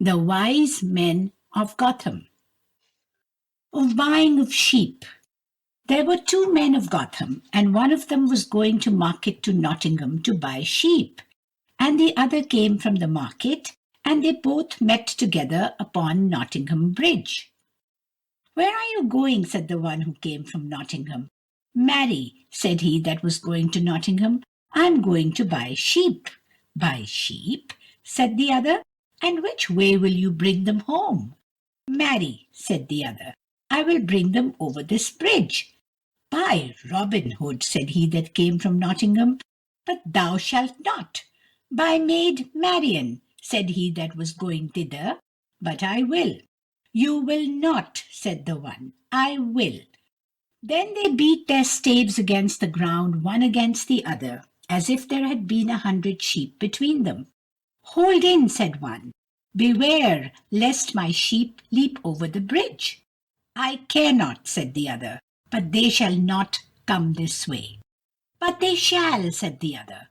The Wise Men of Gotham. Of buying of sheep. There were two men of Gotham, and one of them was going to market to Nottingham to buy sheep, and the other came from the market, and they both met together upon Nottingham Bridge. "Where are you going?" said the one who came from Nottingham. "Marry," said he that was going to Nottingham, "I am going to buy sheep." "Buy sheep?" said the other, "and which way will you bring them home?" "Marry," said the other, "I will bring them over this bridge." "By Robin Hood," said he that came from Nottingham, "but thou shalt not." "By Maid Marian," said he that was going thither, "but I will." "You will not," said the one. "I will." Then they beat their staves against the ground, one against the other, as if there had been 100 sheep between them. "Hold in," said one. "Beware lest my sheep leap over the bridge." "I care not," said the other, "but they shall not come this way." "But they shall," said the other.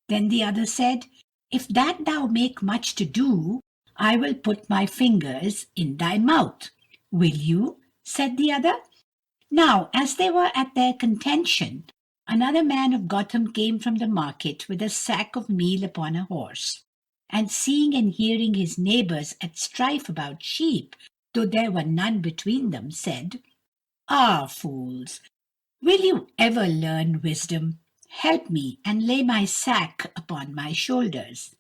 Then the other said, "If that thou make much to do, I will put my fingers in thy mouth." "Will you?" said the other. Now, as they were at their contention, another man of Gotham came from the market with a sack of meal upon a horse, and seeing and hearing his neighbours at strife about sheep, though there were none between them, said, "Ah, fools, will you ever learn wisdom? Help me, and lay my sack upon my shoulders."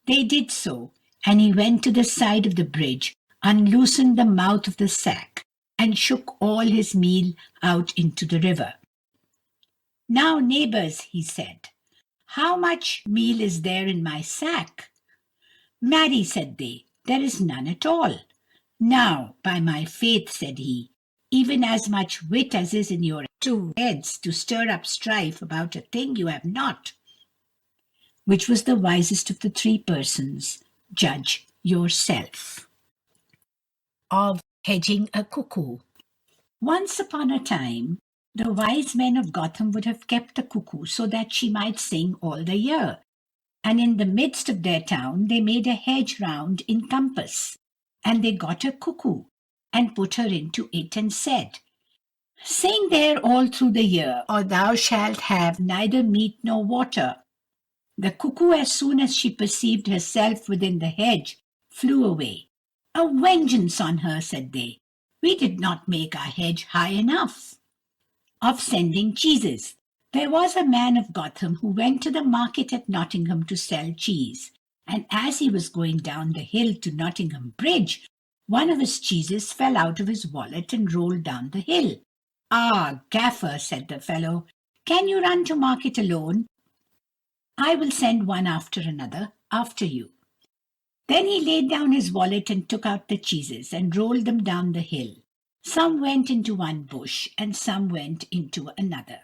They did so, and he went to the side of the bridge, unloosened the mouth of the sack, and shook all his meal out into the river. "Now, neighbours," he said, "how much meal is there in my sack?" "Marry," said they, "there is none at all." "Now, by my faith," said he, "even as much wit as is in your 2 heads to stir up strife about a thing you have not." Which was the wisest of the 3 persons? Judge yourself. Of hedging a cuckoo. Once upon a time, the wise men of Gotham would have kept a cuckoo so that she might sing all the year, and in the midst of their town they made a hedge round in compass, and they got a cuckoo, and put her into it, and said, "Sing there all through the year, or thou shalt have neither meat nor water." The cuckoo, as soon as she perceived herself within the hedge, flew away. "A vengeance on her," said they. "We did not make our hedge high enough." Of sending cheeses. There was a man of Gotham who went to the market at Nottingham to sell cheese, and as he was going down the hill to Nottingham Bridge, one of his cheeses fell out of his wallet and rolled down the hill. "Ah, gaffer," said the fellow, "can you run to market alone? I will send one after another after you." Then he laid down his wallet and took out the cheeses, and rolled them down the hill. Some went into one bush, and some went into another.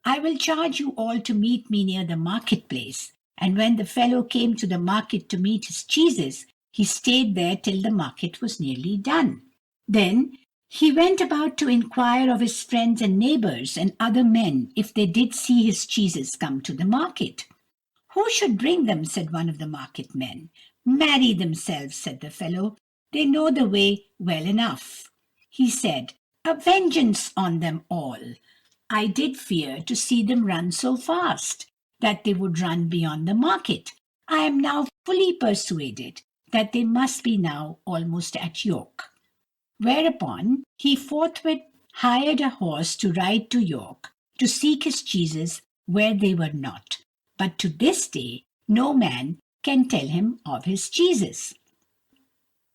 "I will charge you all to meet me near the market-place." And when the fellow came to the market to meet his cheeses, he stayed there till the market was nearly done. Then he went about to inquire of his friends and neighbours and other men if they did see his cheeses come to the market. "Who should bring them?" said one of the market men. "Marry themselves," said the fellow. "They know the way well enough." He said, "A vengeance on them all. I did fear to see them run so fast, that they would run beyond the market. I am now fully persuaded that they must be now almost at York." Whereupon he forthwith hired a horse to ride to York, to seek his cheeses where they were not. But to this day no man can tell him of his cheeses.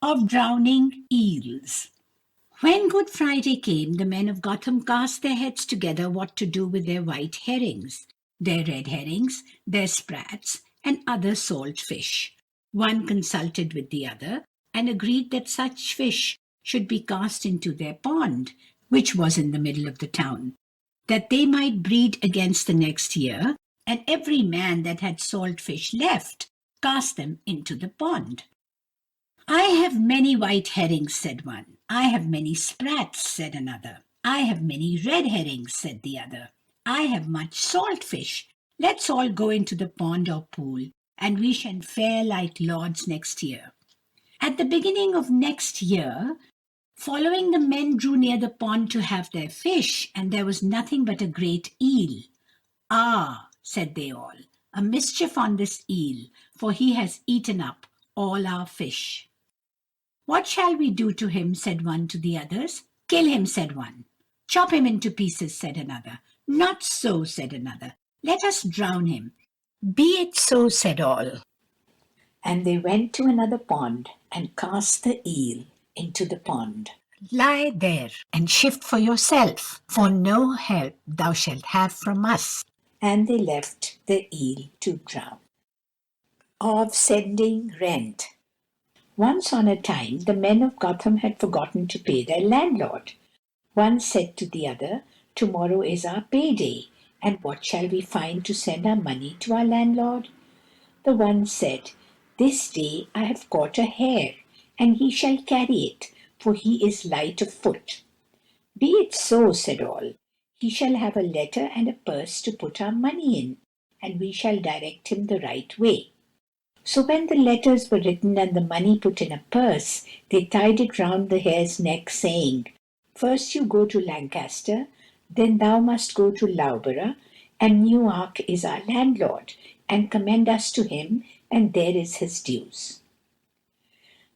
Of drowning eels. When Good Friday came, the men of Gotham cast their heads together what to do with their white herrings, their red herrings, their sprats, and other salt fish. One consulted with the other, and agreed that such fish should be cast into their pond, which was in the middle of the town, that they might breed against the next year, and every man that had salt fish left cast them into the pond. "I have many white herrings," said one. "I have many sprats," said another. "I have many red herrings," said the other. "I have much salt fish. Let's all go into the pond or pool, and we shall fare like lords next year." At the beginning of next year, following, the men drew near the pond to have their fish, and there was nothing but a great eel. "Ah," said they all, "a mischief on this eel, for he has eaten up all our fish." "What shall we do to him?" said one to the others. "Kill him," said one. "Chop him into pieces," said another. "Not so," said another. "Let us drown him." "Be it so," said all. And they went to another pond and cast the eel into the pond. "Lie there and shift for yourself, for no help thou shalt have from us." And they left the eel to drown. Of sending rent. Once on a time, the men of Gotham had forgotten to pay their landlord. One said to the other, "Tomorrow is our payday, and what shall we find to send our money to our landlord?" The one said, "This day I have caught a hare, and he shall carry it, for he is light of foot." "Be it so," said all. "He shall have a letter and a purse to put our money in, and we shall direct him the right way." So when the letters were written and the money put in a purse, they tied it round the hare's neck, saying, "First you go to Lancaster, then thou must go to Loughborough, and Newark is our landlord, and commend us to him, and there is his dues."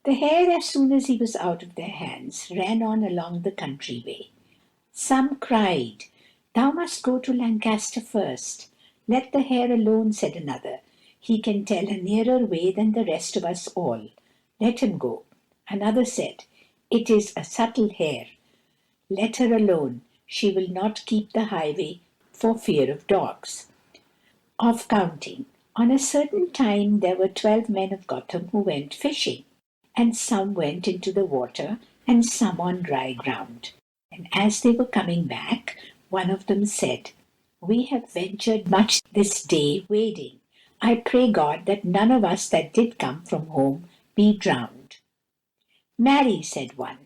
The hare, as soon as he was out of their hands, ran on along the country way. Some cried, "Thou must go to Lancaster first." "Let the hare alone," said another. "He can tell a nearer way than the rest of us all. Let him go." Another said, "It is a subtle hare. Let her alone. She will not keep the highway for fear of dogs." Of counting. On a certain time there were 12 men of Gotham who went fishing, and some went into the water, and some on dry ground. And as they were coming back, one of them said, "We have ventured much this day wading. I pray God that none of us that did come from home be drowned." "Marry," said one,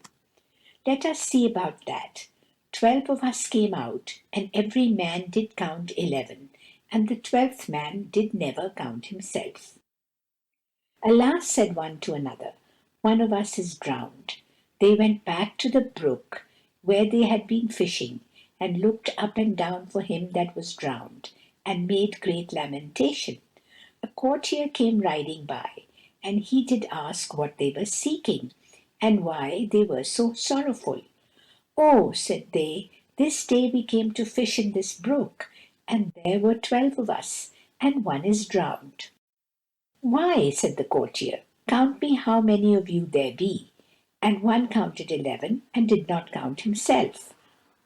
"let us see about that. 12 of us came out, and every man did count 11, and the 12th man did never count himself." "Alas," said one to another, "one of us is drowned." They went back to the brook where they had been fishing, and looked up and down for him that was drowned, and made great lamentation. A courtier came riding by, and he did ask what they were seeking, and why they were so sorrowful. "Oh," said they, "this day we came to fish in this brook, and there were 12 of us, and one is drowned." "Why," said the courtier, "count me how many of you there be." And one counted 11, and did not count himself.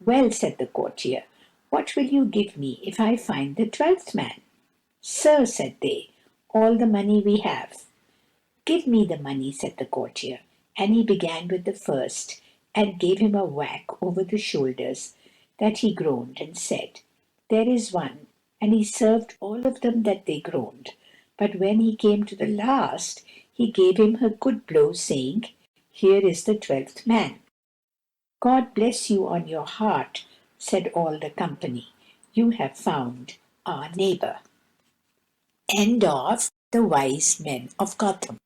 "Well," said the courtier, "what will you give me if I find the 12th man?" "Sir," said they, "all the money we have." "Give me the money," said the courtier, and he began with the first, and gave him a whack over the shoulders, that he groaned, and said, "There is one," and he served all of them that they groaned. But when he came to the last, he gave him a good blow, saying, "Here is the 12th man." "God bless you on your heart," said all the company. "You have found our neighbor." End of The Wise Men of Gotham.